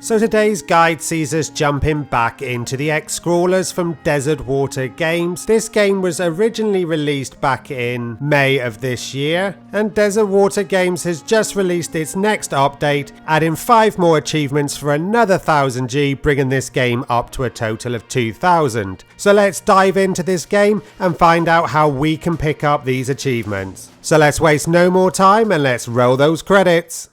So today's guide sees us jumping back into the Excrawlers from Desert Water Games. This game was originally released back in May of this year, and Desert Water Games has just released its next update, adding 5 more achievements for another 1000 G, bringing this game up to a total of 2000. So let's dive into this game and find out how we can pick up these achievements. So let's waste no more time and let's roll those credits.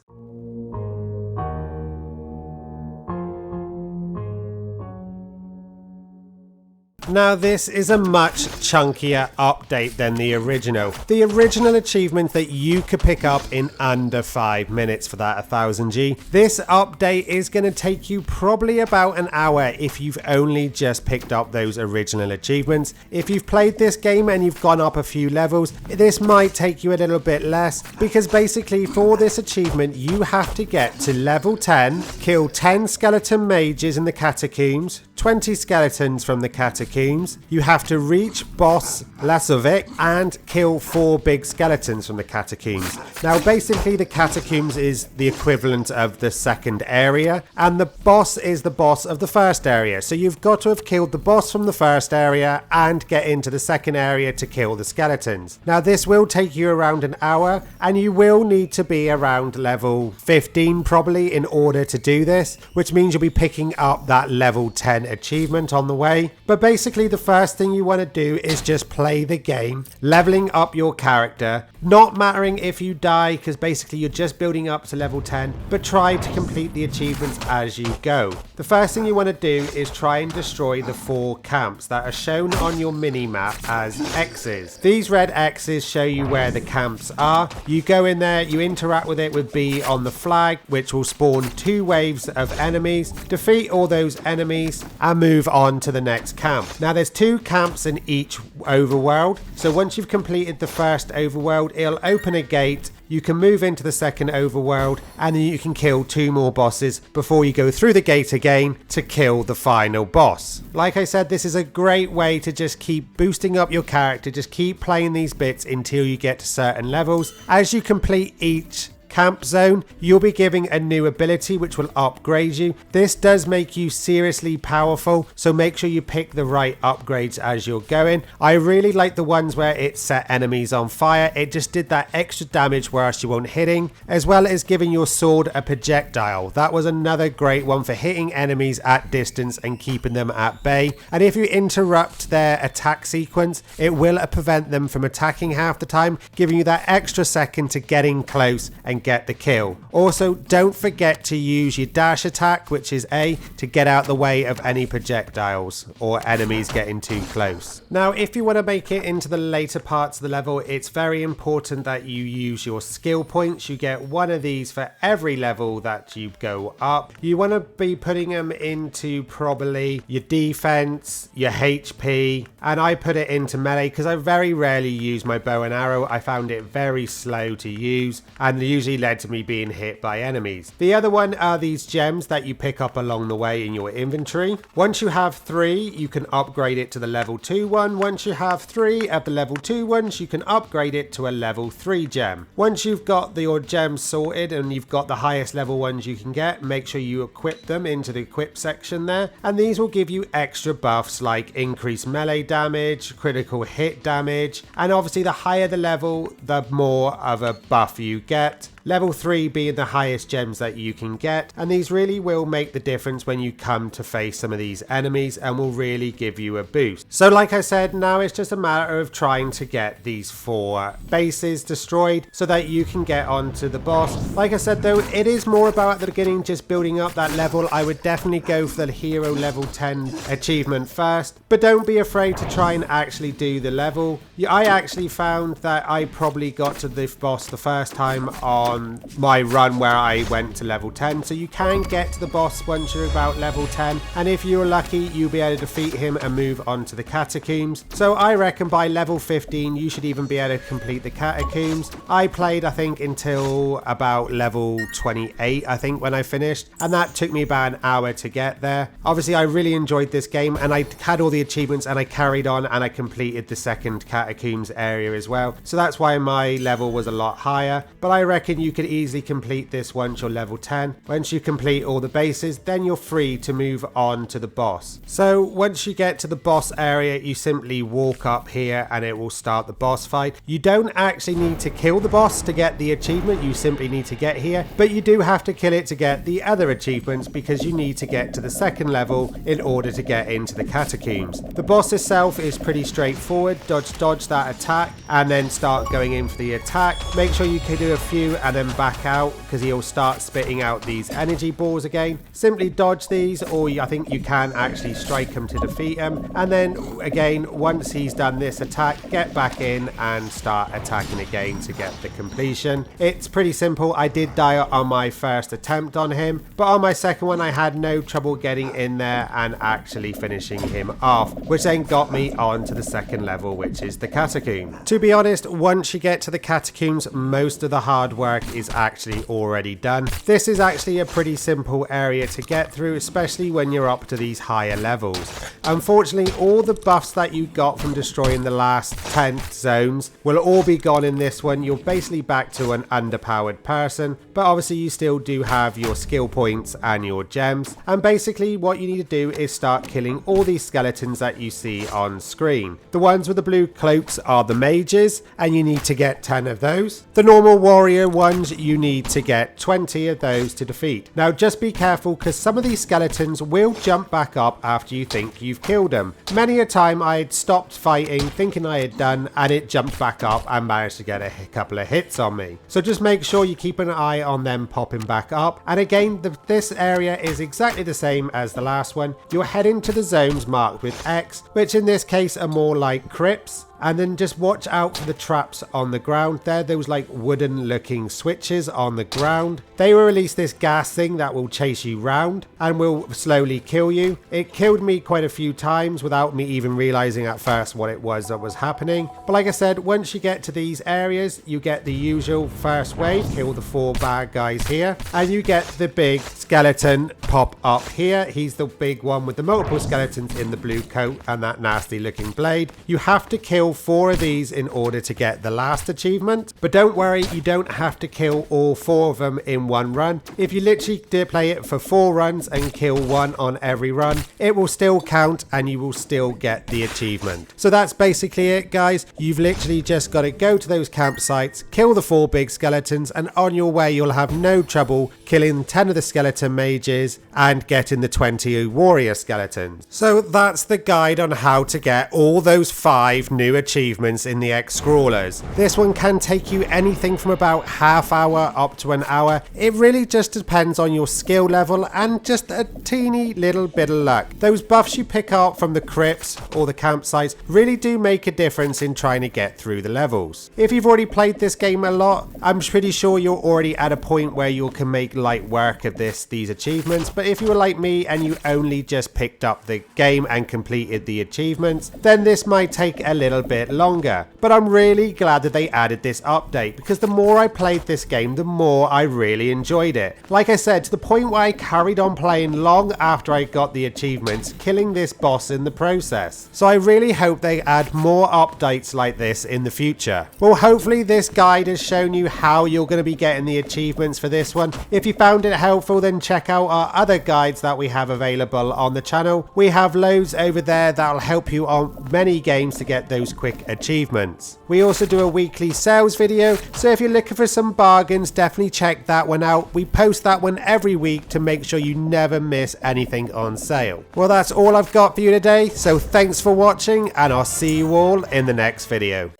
Now this is a much chunkier update than the original. The original achievement that you could pick up in under 5 minutes for that 1000 G. This update is going to take you probably about an hour if you've only just picked up those original achievements. If you've played this game and you've gone up a few levels, this might take you a little bit less, because basically for this achievement you have to get to level 10, kill 10 skeleton mages in the catacombs, 20 skeletons from the catacombs. You have to reach boss Lesovik and kill 4 big skeletons from the catacombs. Now basically the catacombs is the equivalent of the second area, and the boss is the boss of the first area. So you've got to have killed the boss from the first area and get into the second area to kill the skeletons. Now this will take you around an hour, and you will need to be around level 15 probably in order to do this, which means you'll be picking up that level 10 achievement on the way. But basically the first thing you want to do is just play the game, leveling up your character, not mattering if you die, because basically you're just building up to level 10, but try to complete the achievements as you go. The first thing you want to do is try and destroy the 4 camps that are shown on your mini map as X's. These red X's show you where the camps are. You go in there, you interact with it with B on the flag, which will spawn 2 waves of enemies, defeat all those enemies and move on to the next camp. Now there's 2 camps in each overworld, so once you've completed the first overworld, it'll open a gate. You can move into the second overworld, and then you can kill 2 more bosses before you go through the gate again to kill the final boss. Like I said, this is a great way to just keep boosting up your character, just keep playing these bits until you get to certain levels. As you complete each camp zone, you'll be giving a new ability which will upgrade you. This does make you seriously powerful, so make sure you pick the right upgrades as you're going. I really like the ones where it set enemies on fire. It just did that extra damage whilst you weren't hitting, as well as giving your sword a projectile. That was another great one for hitting enemies at distance and keeping them at bay. And if you interrupt their attack sequence, it will prevent them from attacking half the time, giving you that extra second to get in close and get the kill. Also, don't forget to use your dash attack, which is A, to get out the way of any projectiles or enemies getting too close. Now if you want to make it into the later parts of the level, it's very important that you use your skill points. You get 1 of these for every level that you go up. You want to be putting them into probably your defense, your HP, and I put it into melee because I very rarely use my bow and arrow. I found it very slow to use and usually led to me being hit by enemies. The other one are these gems that you pick up along the way in your inventory. Once you have 3, you can upgrade it to the level 2 one. Once you have 3 of the level 2 ones, you can upgrade it to a level 3 gem. Once you've got your gems sorted and you've got the highest level ones you can get, make sure you equip them into the equip section there, and these will give you extra buffs like increased melee damage, critical hit damage, and obviously the higher the level, the more of a buff you get. Level 3 being the highest gems that you can get, and these really will make the difference when you come to face some of these enemies and will really give you a boost. So like I said, now it's just a matter of trying to get these 4 bases destroyed so that you can get onto the boss. Like I said though, it is more about at the beginning just building up that level. I would definitely go for the hero level 10 achievement first, but don't be afraid to try and actually do the level. I actually found that I probably got to the boss the first time on my run where I went to level 10, so you can get to the boss once you're about level 10, and if you're lucky you'll be able to defeat him and move on to the catacombs. So I reckon by level 15 you should even be able to complete the catacombs. I played I think until about level 28 I think when I finished, and that took me about an hour to get there. Obviously I really enjoyed this game and I had all the achievements and I carried on and I completed the second catacombs area as well, so that's why my level was a lot higher. But I reckon and you can easily complete this once you're level 10. Once you complete all the bases, then you're free to move on to the boss. So once you get to the boss area, you simply walk up here and it will start the boss fight. You don't actually need to kill the boss to get the achievement, you simply need to get here, but you do have to kill it to get the other achievements because you need to get to the second level in order to get into the catacombs. The boss itself is pretty straightforward. Dodge that attack and then start going in for the attack. Make sure you can do a few and then back out because he'll start spitting out these energy balls again. Simply dodge these, or I think you can actually strike him to defeat him, and then again once he's done this attack, get back in and start attacking again to get the completion. It's pretty simple. I did die on my first attempt on him, but on my second one I had no trouble getting in there and actually finishing him off, which then got me on to the second level, which is the catacomb. To be honest, once you get to the catacombs, most of the hard work is actually already done. This is actually a pretty simple area to get through, especially when you're up to these higher levels. Unfortunately, all the buffs that you got from destroying the last 10 zones will all be gone in this one. You're basically back to an underpowered person, but obviously you still do have your skill points and your gems, and basically what you need to do is start killing all these skeletons that you see on screen. The ones with the blue cloaks are the mages, and you need to get 10 of those. The normal warrior ones, you need to get 20 of those to defeat. Now just be careful because some of these skeletons will jump back up after you think you've killed them. Many a time I had stopped fighting thinking I had done, and it jumped back up and managed to get a couple of hits on me. So just make sure you keep an eye on them popping back up. And again, this area is exactly the same as the last one. You're heading to the zones marked with X, which in this case are more like crypts. And then just watch out for the traps on the ground. They're those like wooden looking switches on the ground. They will release this gas thing that will chase you round and will slowly kill you. It killed me quite a few times without me even realizing at first what it was that was happening. But like I said, once you get to these areas, you get the usual first wave, kill the 4 bad guys here, and you get the big skeleton pop up here. He's the big one with the multiple skeletons in the blue coat and that nasty looking blade. You have to kill 4 of these in order to get the last achievement, but don't worry, you don't have to kill all 4 of them in one run. If you literally play it for 4 runs and kill 1 on every run, it will still count and you will still get the achievement. So that's basically it, guys. You've literally just got to go to those campsites, kill the 4 big skeletons, and on your way you'll have no trouble killing 10 of the skeleton mages and getting the 20 warrior skeletons. So that's the guide on how to get all those 5 new achievements in the Excrawlers. This one can take you anything from about half hour up to an hour. It really just depends on your skill level and just a teeny little bit of luck. Those buffs you pick up from the crypts or the campsites really do make a difference in trying to get through the levels. If you've already played this game a lot, I'm pretty sure you're already at a point where you can make light work of these achievements, but if you were like me and you only just picked up the game and completed the achievements, then this might take a little bit longer. But I'm really glad that they added this update, because the more I played this game, the more I really enjoyed it. Like I said, to the point where I carried on playing long after I got the achievements, killing this boss in the process. So I really hope they add more updates like this in the future. Well, hopefully this guide has shown you how you're going to be getting the achievements for this one. If you found it helpful, then check out our other guides that we have available on the channel. We have loads over there that'll help you on many games to get those quick achievements. We also do a weekly sales video, so if you're looking for some bargains, definitely check that one out. We post that one every week to make sure you never miss anything on sale. Well, that's all I've got for you today, so thanks for watching and I'll see you all in the next video.